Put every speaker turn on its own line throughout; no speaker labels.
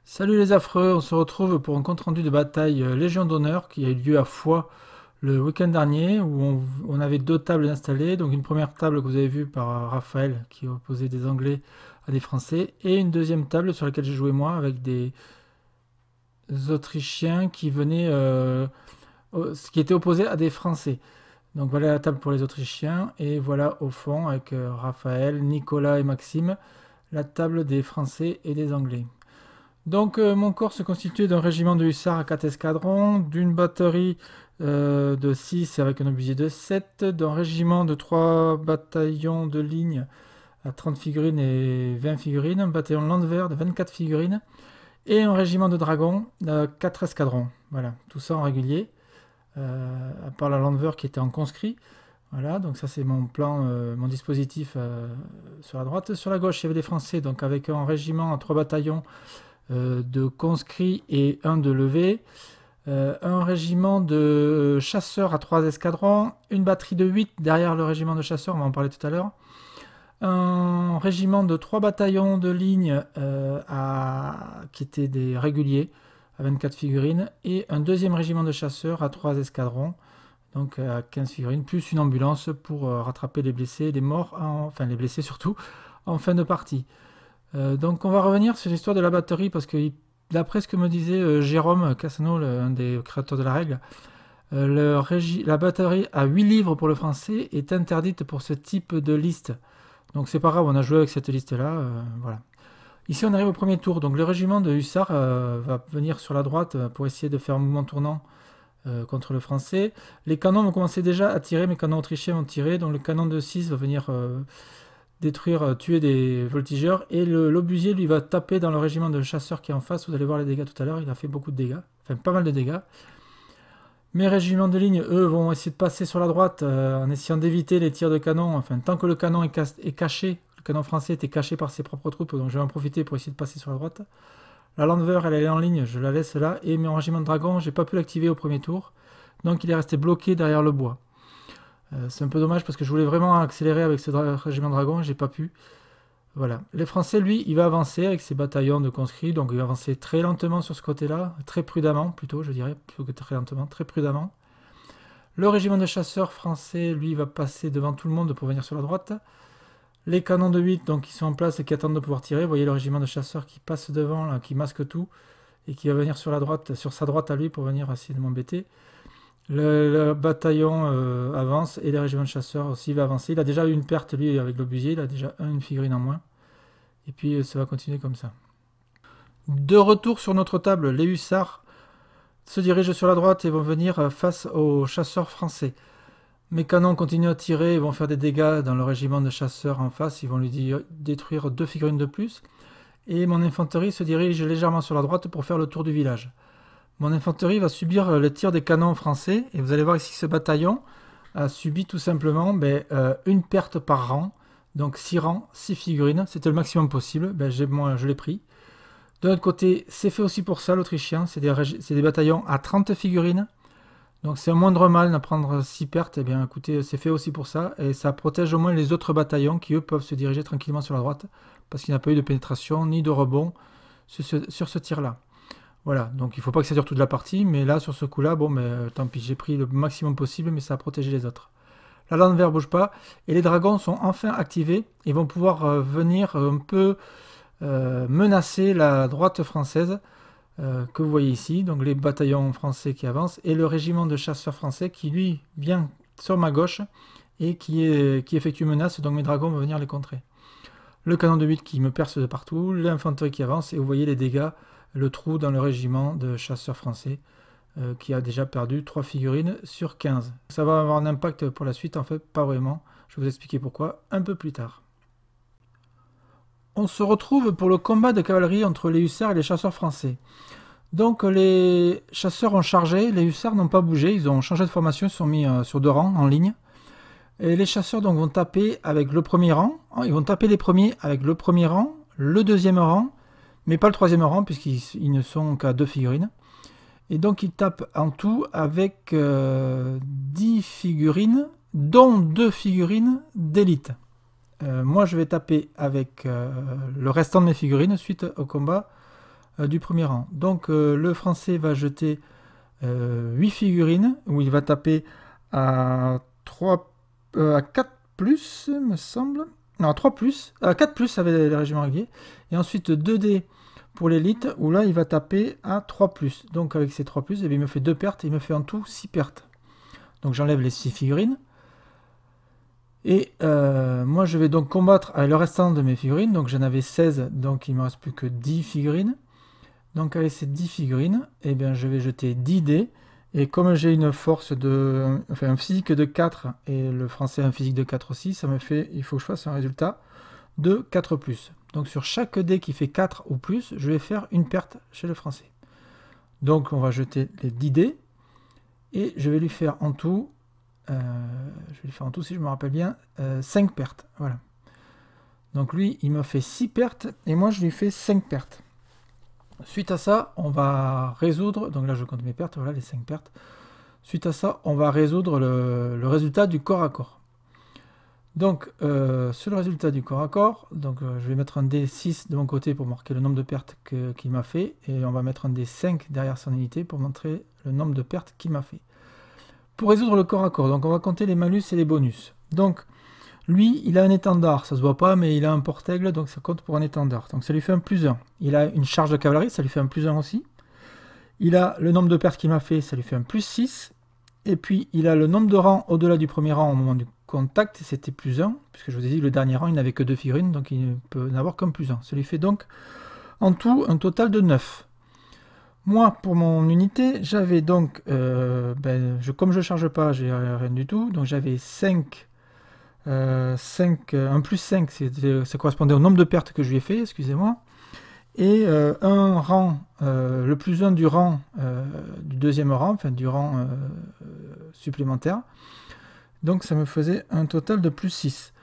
Salut les affreux, on se retrouve pour un compte-rendu de bataille Légion d'honneur qui a eu lieu à Foix le week-end dernier où on avait deux tables installées. Donc une première table que vous avez vue par Raphaël qui opposait des Anglais à des Français et une deuxième table sur laquelle j'ai joué moi avec des Autrichiens qui étaient opposés à des Français. Donc voilà la table pour les Autrichiens et voilà au fond avec Raphaël, Nicolas et Maxime la table des Français et des Anglais. Donc mon corps se constituait d'un régiment de hussards à 4 escadrons, d'une batterie de 6 avec un obusier de 7, d'un régiment de 3 bataillons de ligne à 30 figurines et 20 figurines, un bataillon de Landwehr de 24 figurines, et un régiment de dragons de 4 escadrons. Voilà, tout ça en régulier, à part la Landwehr qui était en conscrit. Voilà, donc ça c'est mon plan, mon dispositif sur la droite. Sur la gauche, il y avait des Français, donc avec un régiment en 3 bataillons de conscrits et un de levés, un régiment de chasseurs à 3 escadrons, une batterie de 8 derrière le régiment de chasseurs, on va en parler tout à l'heure, un régiment de 3 bataillons de ligne qui étaient des réguliers à 24 figurines, et un deuxième régiment de chasseurs à 3 escadrons, donc à 15 figurines, plus une ambulance pour rattraper les blessés, les morts, enfin les blessés surtout, en fin de partie. Donc on va revenir sur l'histoire de la batterie parce que d'après ce que me disait Jérôme Cassano, un des créateurs de la règle, la batterie à 8 livres pour le français est interdite pour ce type de liste. Donc c'est pas grave, on a joué avec cette liste-là. Voilà. Ici on arrive au premier tour, donc le régiment de hussards va venir sur la droite pour essayer de faire un mouvement tournant contre le français. Les canons vont commencer déjà à tirer, mes canons autrichiens vont tirer, donc le canon de 6 va venir détruire, tuer des voltigeurs, et l'obusier lui va taper dans le régiment de chasseurs qui est en face. Vous allez voir les dégâts tout à l'heure, il a fait beaucoup de dégâts, enfin pas mal de dégâts. Mes régiments de ligne, eux, vont essayer de passer sur la droite en essayant d'éviter les tirs de canon. Enfin, tant que le canon est caché, le canon français était caché par ses propres troupes, donc je vais en profiter pour essayer de passer sur la droite. La Landwehr, elle est en ligne, je la laisse là, et mon régiment de dragons, j'ai pas pu l'activer au premier tour, donc il est resté bloqué derrière le bois. C'est un peu dommage parce que je voulais vraiment accélérer avec ce régiment de dragons et j'ai pas pu. Voilà. Les Français, lui, il va avancer avec ses bataillons de conscrits, donc il va avancer très lentement sur ce côté-là, très prudemment plutôt, je dirais, plutôt que très lentement, très prudemment. Le régiment de chasseurs français, lui, va passer devant tout le monde pour venir sur la droite. Les canons de 8, donc, qui sont en place et qui attendent de pouvoir tirer. Vous voyez le régiment de chasseurs qui passe devant, là, qui masque tout, et qui va venir sur la droite, sur sa droite à lui pour venir essayer de m'embêter. Le bataillon avance et le régiment de chasseurs aussi va avancer. Il a déjà eu une perte, lui, avec l'obusier. Il a déjà une figurine en moins. Et puis ça va continuer comme ça. De retour sur notre table, les hussards se dirigent sur la droite et vont venir face aux chasseurs français. Mes canons continuent à tirer et vont faire des dégâts dans le régiment de chasseurs en face. Ils vont lui détruire 2 figurines de plus. Et mon infanterie se dirige légèrement sur la droite pour faire le tour du village. Mon infanterie va subir le tir des canons français, et vous allez voir ici que ce bataillon a subi tout simplement une perte par rang, donc 6 rangs, 6 figurines, c'était le maximum possible, moi je l'ai pris. De l'autre côté, c'est fait aussi pour ça l'Autrichien, c'est des bataillons à 30 figurines, donc c'est un moindre mal d'en prendre 6 pertes, et bien écoutez, c'est fait aussi pour ça, et ça protège au moins les autres bataillons qui eux peuvent se diriger tranquillement sur la droite, parce qu'il n'y a pas eu de pénétration ni de rebond sur ce tir-là. Voilà, donc il ne faut pas que ça dure toute la partie, mais là, sur ce coup-là, bon, tant pis, j'ai pris le maximum possible, mais ça a protégé les autres. La Landwehr ne bouge pas, et les dragons sont enfin activés, et vont pouvoir venir un peu menacer la droite française, que vous voyez ici, donc les bataillons français qui avancent, et le régiment de chasseurs français qui, lui, vient sur ma gauche, et qui effectue une menace, donc mes dragons vont venir les contrer. Le canon de 8 qui me perce de partout, l'infanterie qui avance, et vous voyez les dégâts, le trou dans le régiment de chasseurs français qui a déjà perdu 3 figurines sur 15. Ça va avoir un impact pour la suite, en fait, pas vraiment. Je vais vous expliquer pourquoi un peu plus tard. On se retrouve pour le combat de cavalerie entre les hussards et les chasseurs français. Donc les chasseurs ont chargé, les hussards n'ont pas bougé, ils ont changé de formation, ils sont mis sur 2 rangs en ligne. Et les chasseurs donc vont taper avec le premier rang, ils vont taper les premiers avec le premier rang, le deuxième rang, mais pas le troisième rang puisqu'ils ne sont qu'à 2 figurines. Et donc ils tapent en tout avec 10 figurines, dont 2 figurines d'élite. Moi je vais taper avec le restant de mes figurines suite au combat du premier rang. Donc le français va jeter 8 figurines, où il va taper à 3, à 4 plus, me semble. Non, à 3 plus, à 4 plus avec les régiments réguliers. Et ensuite 2 dés pour l'élite, où là il va taper à 3 plus. Donc avec ces 3 plus, eh bien, il me fait 2 pertes, et il me fait en tout 6 pertes. Donc j'enlève les 6 figurines. Et moi je vais donc combattre avec le restant de mes figurines. Donc j'en avais 16, donc il ne me reste plus que 10 figurines. Donc avec ces 10 figurines, eh bien, je vais jeter 10 dés. Et comme j'ai une force de... Enfin, un physique de 4, et le français a un physique de 4 aussi, ça me fait... Il faut que je fasse un résultat de 4+. Donc sur chaque dé qui fait 4 ou plus, je vais faire une perte chez le français. Donc on va jeter les 10 dés. Et je vais lui faire en tout... si je me rappelle bien, 5 pertes. Voilà. Donc lui, il me fait 6 pertes, et moi je lui fais 5 pertes. Suite à ça, on va résoudre, donc là je compte mes pertes, voilà les 5 pertes. Suite à ça, on va résoudre le résultat du corps à corps. Donc, sur le résultat du corps à corps, donc, je vais mettre un D6 de mon côté pour marquer le nombre de pertes qu'il m'a fait, et on va mettre un D5 derrière son unité pour montrer le nombre de pertes qu'il m'a fait. Pour résoudre le corps à corps, donc on va compter les malus et les bonus. Donc, lui, il a un étendard, ça se voit pas, mais il a un porte-aigle, donc ça compte pour un étendard. Donc ça lui fait un +1. Il a une charge de cavalerie, ça lui fait un +1 aussi. Il a le nombre de pertes qu'il m'a fait, ça lui fait un +6. Et puis, il a le nombre de rangs au-delà du premier rang au moment du contact, c'était +1, puisque je vous ai dit, le dernier rang, il n'avait que 2 figurines, donc il ne peut n'avoir qu'un +1. Ça lui fait donc, en tout, un total de 9. Moi, pour mon unité, j'avais donc, comme je ne charge pas, j'ai rien du tout, donc j'avais 5... un +5, ça correspondait au nombre de pertes que je lui ai fait, excusez-moi. Et un rang, le +1 du rang du deuxième rang, enfin du rang supplémentaire. Donc ça me faisait un total de +6.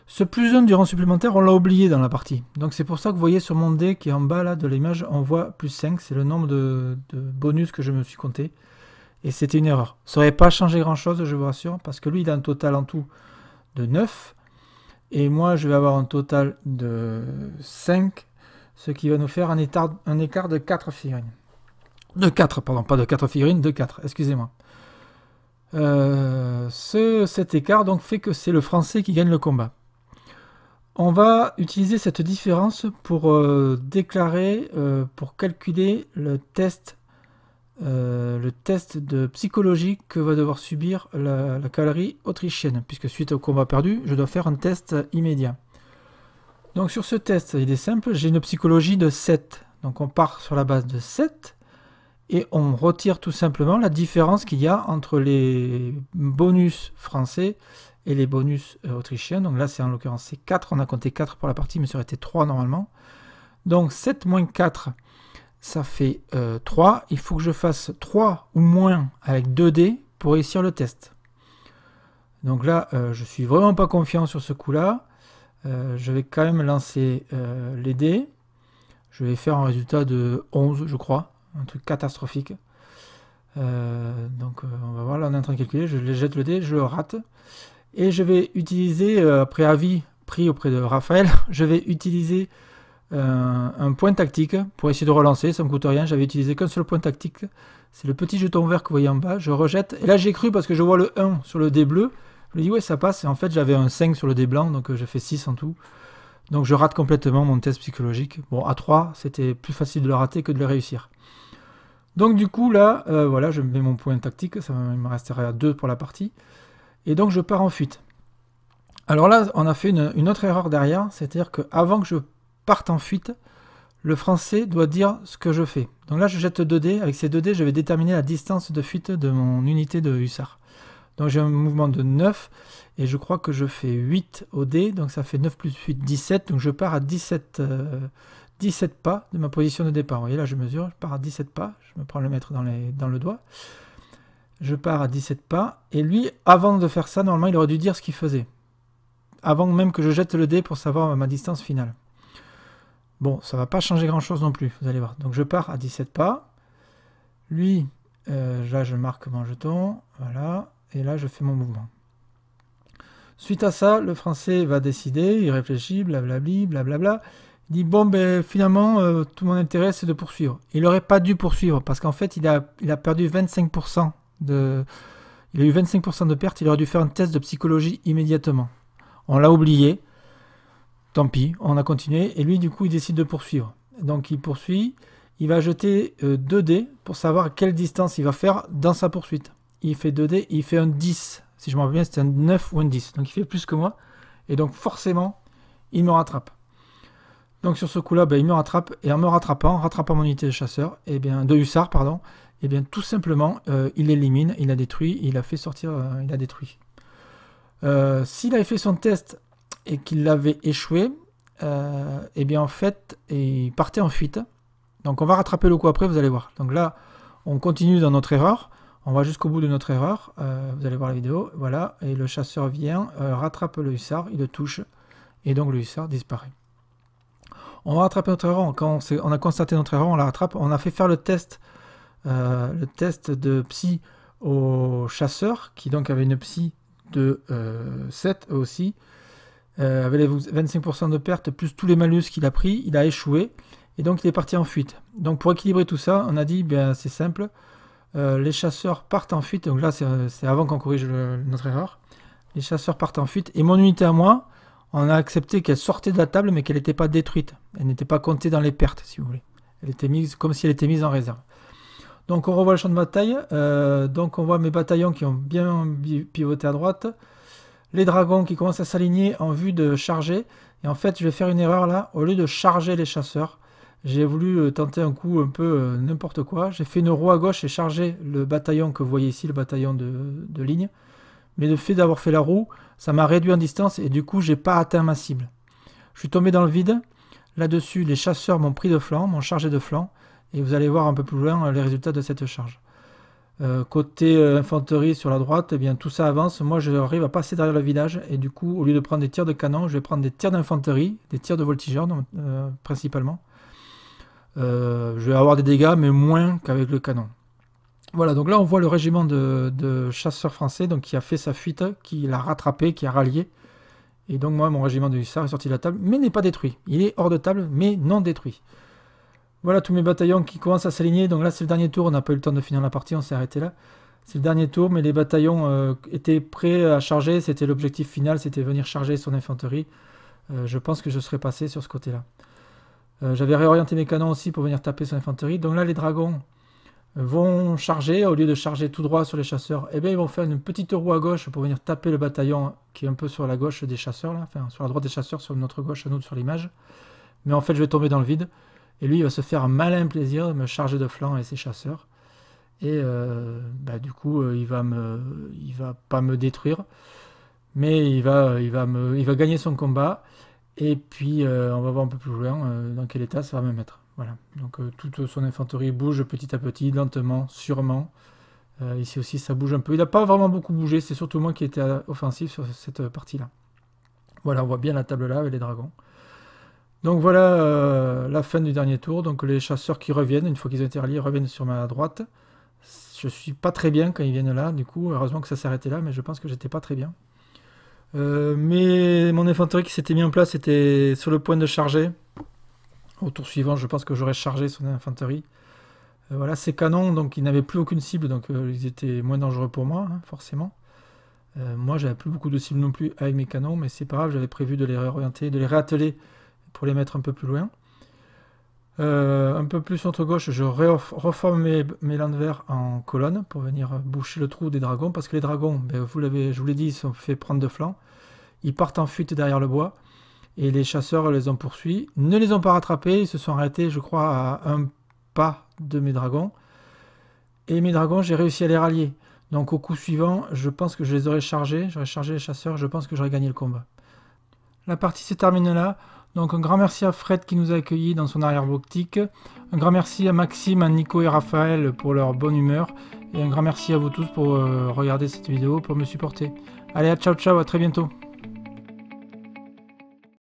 Ce +1 du rang supplémentaire, on l'a oublié dans la partie. Donc c'est pour ça que vous voyez sur mon dé qui est en bas là de l'image, on voit +5, c'est le nombre de bonus que je me suis compté. Et c'était une erreur. Ça n'aurait pas changé grand chose, je vous rassure, parce que lui il a un total en tout de 9, et moi je vais avoir un total de 5, ce qui va nous faire un écart de 4 figurines. De 4, pardon, pas de 4 figurines, de 4, excusez-moi. Cet écart donc fait que c'est le français qui gagne le combat. On va utiliser cette différence pour déclarer, pour calculer le test de psychologie que va devoir subir la cavalerie autrichienne, puisque suite au combat perdu, je dois faire un test immédiat. Donc sur ce test, il est simple, j'ai une psychologie de 7. Donc on part sur la base de 7, et on retire tout simplement la différence qu'il y a entre les bonus français et les bonus autrichiens. Donc là, c'est en l'occurrence c'est 4, on a compté 4 pour la partie, mais ça aurait été 3 normalement. Donc 7 moins 4, ça fait 3. Il faut que je fasse 3 ou moins avec 2 dés pour réussir le test. Donc là, je suis vraiment pas confiant sur ce coup-là. Je vais quand même lancer les dés. Je vais faire un résultat de 11, je crois. Un truc catastrophique. Donc on va voir, là on est en train de calculer. Je jette le dé, je le rate. Et je vais utiliser, après avis pris auprès de Raphaël, je vais utiliser un point tactique pour essayer de relancer, ça ne me coûte rien, j'avais utilisé qu'un seul point tactique, c'est le petit jeton vert que vous voyez en bas, je rejette, et là j'ai cru parce que je vois le 1 sur le dé bleu, je me dis ouais ça passe, et en fait j'avais un 5 sur le dé blanc, donc j'ai fait 6 en tout, donc je rate complètement mon test psychologique. Bon, à 3, c'était plus facile de le rater que de le réussir. Donc du coup là, voilà, je mets mon point tactique, il me resterait à 2 pour la partie, et donc je pars en fuite. Alors là, on a fait une autre erreur derrière, c'est-à-dire qu'avant que je parte en fuite, le français doit dire ce que je fais. Donc là, je jette 2 dés. Avec ces 2 dés, je vais déterminer la distance de fuite de mon unité de hussard. Donc j'ai un mouvement de 9, et je crois que je fais 8 au dé, donc ça fait 9 plus 8, 17. Donc je pars à 17 pas de ma position de départ. Vous voyez, là, je mesure, je pars à 17 pas. Je me prends le mètre dans le doigt. Je pars à 17 pas, et lui, avant de faire ça, normalement, il aurait dû dire ce qu'il faisait. Avant même que je jette le dé pour savoir ma distance finale. Bon, ça va pas changer grand chose non plus, vous allez voir. Donc je pars à 17 pas. Lui, là je marque mon jeton, voilà, et là je fais mon mouvement. Suite à ça, le français va décider, il réfléchit, blablabli, blablabla. Il dit bon ben finalement tout mon intérêt c'est de poursuivre. Il n'aurait pas dû poursuivre parce qu'en fait il a perdu 25% de... Il a eu 25% de perte, il aurait dû faire un test de psychologie immédiatement. On l'a oublié, tant pis, on a continué, et lui du coup il décide de poursuivre. Donc il poursuit, il va jeter 2 dés pour savoir quelle distance il va faire dans sa poursuite. Il fait 2 dés, il fait un 10, si je me rappelle bien c'était un 9 ou un 10, donc il fait plus que moi, et donc forcément il me rattrape. Donc sur ce coup-là, ben, il me rattrape, et en me rattrapant mon unité de chasseur, et bien, de hussard, pardon, et bien tout simplement, il l'élimine, il a détruit, il a fait sortir, il a détruit. S'il avait fait son test et qu'il l'avait échoué, et bien en fait, il partait en fuite. Donc on va rattraper le coup après, vous allez voir. Donc là, on continue dans notre erreur, on va jusqu'au bout de notre erreur, vous allez voir la vidéo, voilà, et le chasseur vient, rattrape le hussard, il le touche, et donc le hussard disparaît. On va rattraper notre erreur, quand on a constaté notre erreur, on la rattrape, on a fait faire le test de psy au chasseur, qui donc avait une psy de 7 aussi, avec les 25% de perte, plus tous les malus qu'il a pris, il a échoué, et donc il est parti en fuite. Donc pour équilibrer tout ça, on a dit, ben, c'est simple, les chasseurs partent en fuite, donc là c'est avant qu'on corrige notre erreur, les chasseurs partent en fuite, et mon unité à moi, on a accepté qu'elle sortait de la table, mais qu'elle n'était pas détruite. Elle n'était pas comptée dans les pertes, si vous voulez. Elle était mise comme si elle était mise en réserve. Donc on revoit le champ de bataille. Donc on voit mes bataillons qui ont bien pivoté à droite. Les dragons qui commencent à s'aligner en vue de charger. Et en fait, je vais faire une erreur là. Au lieu de charger les chasseurs, j'ai voulu tenter un coup un peu n'importe quoi. J'ai fait une roue à gauche et chargé le bataillon que vous voyez ici, le bataillon de ligne. Mais le fait d'avoir fait la roue, ça m'a réduit en distance et du coup, j'ai pas atteint ma cible. Je suis tombé dans le vide. Là-dessus, les chasseurs m'ont pris de flanc, m'ont chargé de flanc. Et vous allez voir un peu plus loin les résultats de cette charge. Côté infanterie sur la droite, eh bien, tout ça avance. Moi, j'arrive à passer derrière le village. Et du coup, au lieu de prendre des tirs de canon, je vais prendre des tirs d'infanterie, des tirs de voltigeurs principalement. Je vais avoir des dégâts, mais moins qu'avec le canon. Voilà, donc là on voit le régiment de chasseurs français donc, qui a fait sa fuite, qui l'a rattrapé, qui a rallié. Et donc moi, mon régiment de hussards est sorti de la table, mais n'est pas détruit. Il est hors de table, mais non détruit. Voilà tous mes bataillons qui commencent à s'aligner. Donc là c'est le dernier tour, on n'a pas eu le temps de finir la partie, on s'est arrêté là. C'est le dernier tour, mais les bataillons étaient prêts à charger. C'était l'objectif final, c'était venir charger son infanterie. Je pense que je serais passé sur ce côté-là. J'avais réorienté mes canons aussi pour venir taper son infanterie. Donc là les dragons vont charger, au lieu de charger tout droit sur les chasseurs, eh bien ils vont faire une petite roue à gauche pour venir taper le bataillon qui est un peu sur la gauche des chasseurs, là, enfin sur la droite des chasseurs, sur notre gauche à nous sur l'image. Mais en fait je vais tomber dans le vide, et lui il va se faire un malin plaisir de me charger de flanc et ses chasseurs. Et du coup il va pas me détruire, mais il va gagner son combat, et puis on va voir un peu plus loin dans quel état ça va me mettre. Voilà, donc toute son infanterie bouge petit à petit, lentement, sûrement. Ici aussi, ça bouge un peu. Il n'a pas vraiment beaucoup bougé, c'est surtout moi qui étais offensif sur cette partie-là. Voilà, on voit bien la table là avec les dragons. Donc voilà la fin du dernier tour. Donc les chasseurs qui reviennent, une fois qu'ils ont été ralliés, reviennent sur ma droite. Je suis pas très bien quand ils viennent là, du coup, heureusement que ça s'est arrêté là, mais je pense que j'étais pas très bien. Mais mon infanterie qui s'était mis en place était sur le point de charger. Au tour suivant, je pense que j'aurais chargé son infanterie. Voilà, ces canons, donc ils n'avaient plus aucune cible, donc ils étaient moins dangereux pour moi, hein, forcément. Moi, j'avais plus beaucoup de cibles non plus avec mes canons, mais c'est pas grave, j'avais prévu de les réorienter, de les réatteler pour les mettre un peu plus loin. Un peu plus centre gauche, je reforme mes landwehr en colonne pour venir boucher le trou des dragons, parce que les dragons, ben, je vous l'ai dit, ils sont fait prendre de flanc. Ils partent en fuite derrière le bois. Et les chasseurs les ont poursuivis, ne les ont pas rattrapés, ils se sont arrêtés, je crois, à un pas de mes dragons. Et mes dragons, j'ai réussi à les rallier. Donc au coup suivant, je pense que je les aurais chargés, j'aurais chargé les chasseurs, je pense que j'aurais gagné le combat. La partie se termine là. Donc un grand merci à Fred qui nous a accueillis dans son arrière-boutique. Un grand merci à Maxime, à Nico et Raphaël pour leur bonne humeur. Et un grand merci à vous tous pour regarder cette vidéo, pour me supporter. Allez, ciao ciao, à très bientôt.